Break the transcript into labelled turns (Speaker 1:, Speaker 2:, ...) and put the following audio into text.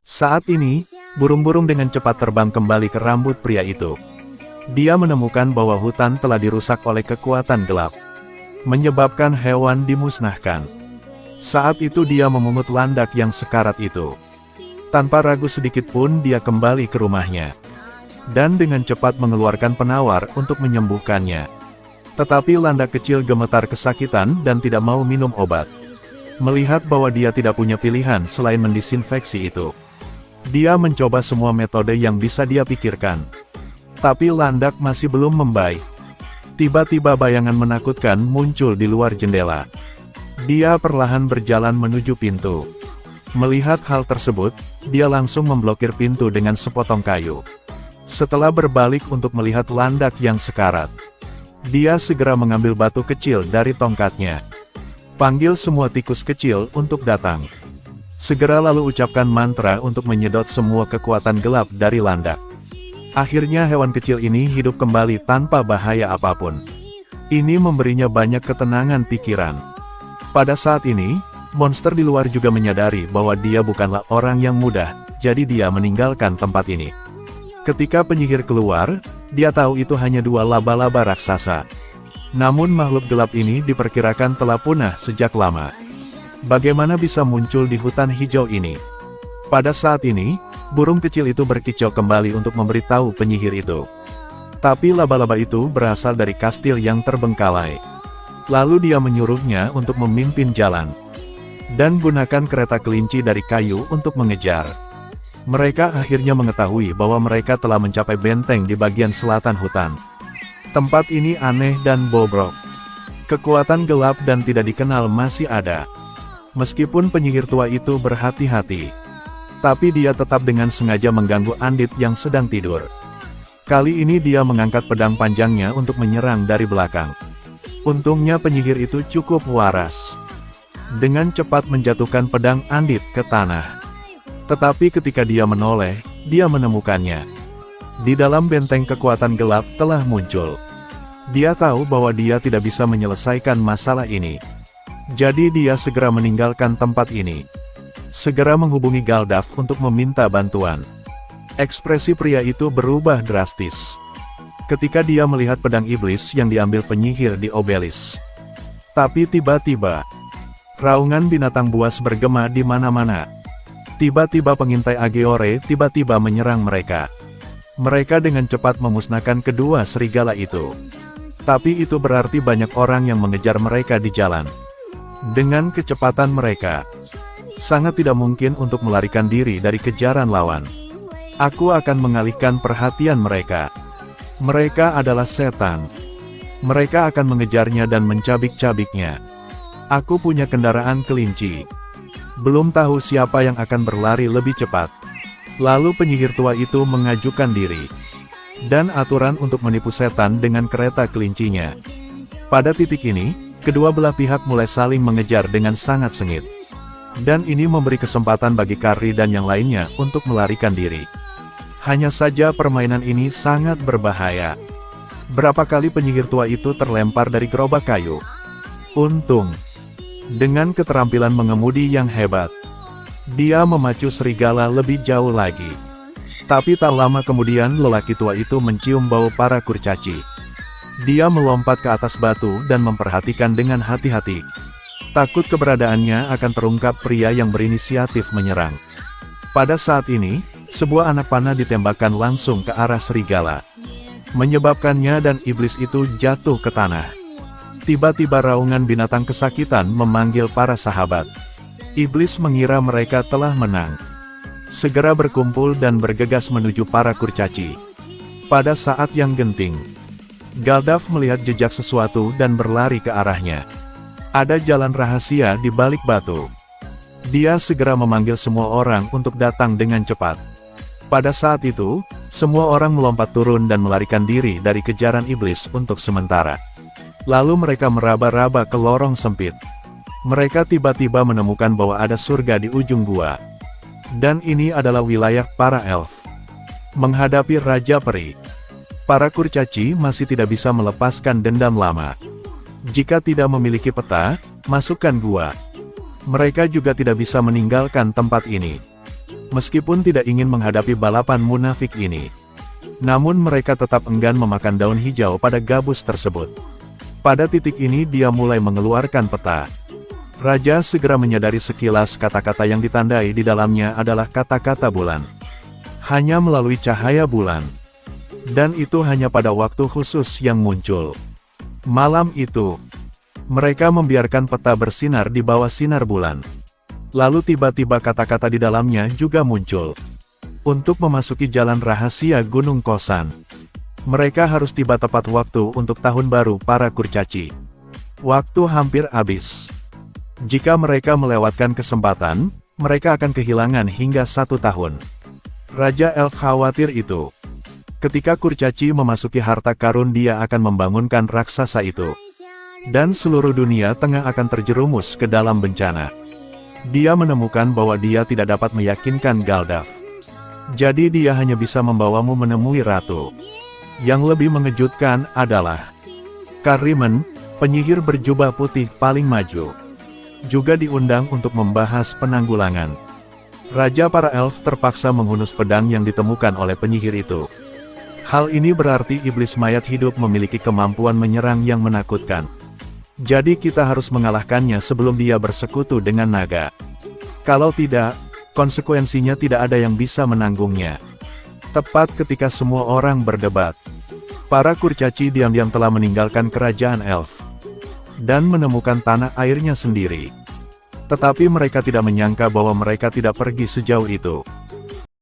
Speaker 1: Saat ini, burung-burung dengan cepat terbang kembali ke rambut pria itu. Dia menemukan bahwa hutan telah dirusak oleh kekuatan gelap, menyebabkan hewan dimusnahkan. Saat itu dia memungut landak yang sekarat itu. Tanpa ragu sedikit pun dia kembali ke rumahnya. Dan dengan cepat mengeluarkan penawar untuk menyembuhkannya. Tetapi landak kecil gemetar kesakitan dan tidak mau minum obat. Melihat bahwa dia tidak punya pilihan selain mendisinfeksi itu. Dia mencoba semua metode yang bisa dia pikirkan. Tapi landak masih belum membaik. Tiba-tiba bayangan menakutkan muncul di luar jendela. Dia perlahan berjalan menuju pintu. Melihat hal tersebut, dia langsung memblokir pintu dengan sepotong kayu. Setelah berbalik untuk melihat landak yang sekarat, dia segera mengambil batu kecil dari tongkatnya. Panggil semua tikus kecil untuk datang. Segera lalu ucapkan mantra untuk menyedot semua kekuatan gelap dari landak. Akhirnya hewan kecil ini hidup kembali tanpa bahaya apapun. Ini memberinya banyak ketenangan pikiran. Pada saat ini, monster di luar juga menyadari bahwa dia bukanlah orang yang mudah, jadi dia meninggalkan tempat ini. Ketika penyihir keluar, dia tahu itu hanya dua laba-laba raksasa. Namun makhluk gelap ini diperkirakan telah punah sejak lama. Bagaimana bisa muncul di hutan hijau ini? Pada saat ini, burung kecil itu berkicau kembali untuk memberitahu penyihir itu. Tapi laba-laba itu berasal dari kastil yang terbengkalai. Lalu dia menyuruhnya untuk memimpin jalan. Dan gunakan kereta kelinci dari kayu untuk mengejar. Mereka akhirnya mengetahui bahwa mereka telah mencapai benteng di bagian selatan hutan. Tempat ini aneh dan bobrok. Kekuatan gelap dan tidak dikenal masih ada. Meskipun penyihir tua itu berhati-hati, tapi dia tetap dengan sengaja mengganggu Andit yang sedang tidur. Kali ini dia mengangkat pedang panjangnya untuk menyerang dari belakang. Untungnya penyihir itu cukup waras. Dengan cepat menjatuhkan pedang Andit ke tanah. Tetapi ketika dia menoleh, dia menemukannya. Di dalam benteng kekuatan gelap telah muncul. Dia tahu bahwa dia tidak bisa menyelesaikan masalah ini. Jadi dia segera meninggalkan tempat ini. Segera menghubungi Galdaf untuk meminta bantuan. Ekspresi pria itu berubah drastis. Ketika dia melihat pedang iblis yang diambil penyihir di obelis. Tapi tiba-tiba, raungan binatang buas bergema di mana-mana. Tiba-tiba pengintai Ageore tiba-tiba menyerang mereka. Mereka dengan cepat memusnahkan kedua serigala itu. Tapi itu berarti banyak orang yang mengejar mereka di jalan. Dengan kecepatan mereka, sangat tidak mungkin untuk melarikan diri dari kejaran lawan. Aku akan mengalihkan perhatian mereka. Mereka adalah setan. Mereka akan mengejarnya dan mencabik-cabiknya. Aku punya kendaraan kelinci. Belum tahu siapa yang akan berlari lebih cepat. Lalu penyihir tua itu mengajukan diri. Dan aturan untuk menipu setan dengan kereta kelincinya. Pada titik ini, kedua belah pihak mulai saling mengejar dengan sangat sengit. Dan ini memberi kesempatan bagi Carly dan yang lainnya untuk melarikan diri. Hanya saja permainan ini sangat berbahaya. Berapa kali penyihir tua itu terlempar dari gerobak kayu. Untung, dengan keterampilan mengemudi yang hebat, dia memacu serigala lebih jauh lagi. Tapi tak lama kemudian lelaki tua itu mencium bau para kurcaci. Dia melompat ke atas batu dan memperhatikan dengan hati-hati. Takut keberadaannya akan terungkap pria yang berinisiatif menyerang. Pada saat ini, sebuah anak panah ditembakkan langsung ke arah serigala. Menyebabkannya dan iblis itu jatuh ke tanah. Tiba-tiba raungan binatang kesakitan memanggil para sahabat. Iblis mengira mereka telah menang. Segera berkumpul dan bergegas menuju para kurcaci. Pada saat yang genting, Galdaf melihat jejak sesuatu dan berlari ke arahnya. Ada jalan rahasia di balik batu. Dia segera memanggil semua orang untuk datang dengan cepat. Pada saat itu, semua orang melompat turun dan melarikan diri dari kejaran iblis untuk sementara. Lalu mereka meraba-raba ke lorong sempit. Mereka tiba-tiba menemukan bahwa ada surga di ujung gua. Dan ini adalah wilayah para elf. Menghadapi Raja Peri, para kurcaci masih tidak bisa melepaskan dendam lama. Jika tidak memiliki peta, masukkan gua. Mereka juga tidak bisa meninggalkan tempat ini. Meskipun tidak ingin menghadapi balapan munafik ini, namun mereka tetap enggan memakan daun hijau pada gabus tersebut. Pada titik ini dia mulai mengeluarkan peta. Raja segera menyadari sekilas kata-kata yang ditandai di dalamnya adalah kata-kata bulan. Hanya melalui cahaya bulan. Dan itu hanya pada waktu khusus yang muncul. Malam itu, mereka membiarkan peta bersinar di bawah sinar bulan. Lalu tiba-tiba kata-kata di dalamnya juga muncul. Untuk memasuki jalan rahasia Gunung Khosan, mereka harus tiba tepat waktu untuk tahun baru para kurcaci. Waktu hampir habis. Jika mereka melewatkan kesempatan, mereka akan kehilangan hingga 1 tahun. Raja Elf khawatir itu. Ketika kurcaci memasuki harta karun, dia akan membangunkan raksasa itu. Dan seluruh dunia tengah akan terjerumus ke dalam bencana. Dia menemukan bahwa dia tidak dapat meyakinkan Galdaf. Jadi dia hanya bisa membawamu menemui ratu. Yang lebih mengejutkan adalah Kariman, penyihir berjubah putih paling maju, juga diundang untuk membahas penanggulangan. Raja para elf terpaksa menghunus pedang yang ditemukan oleh penyihir itu. Hal ini berarti iblis mayat hidup memiliki kemampuan menyerang yang menakutkan. Jadi kita harus mengalahkannya sebelum dia bersekutu dengan naga. Kalau tidak, konsekuensinya tidak ada yang bisa menanggungnya. Tepat ketika semua orang berdebat, para kurcaci diam-diam telah meninggalkan kerajaan elf dan menemukan tanah airnya sendiri. Tetapi mereka tidak menyangka bahwa mereka tidak pergi sejauh itu.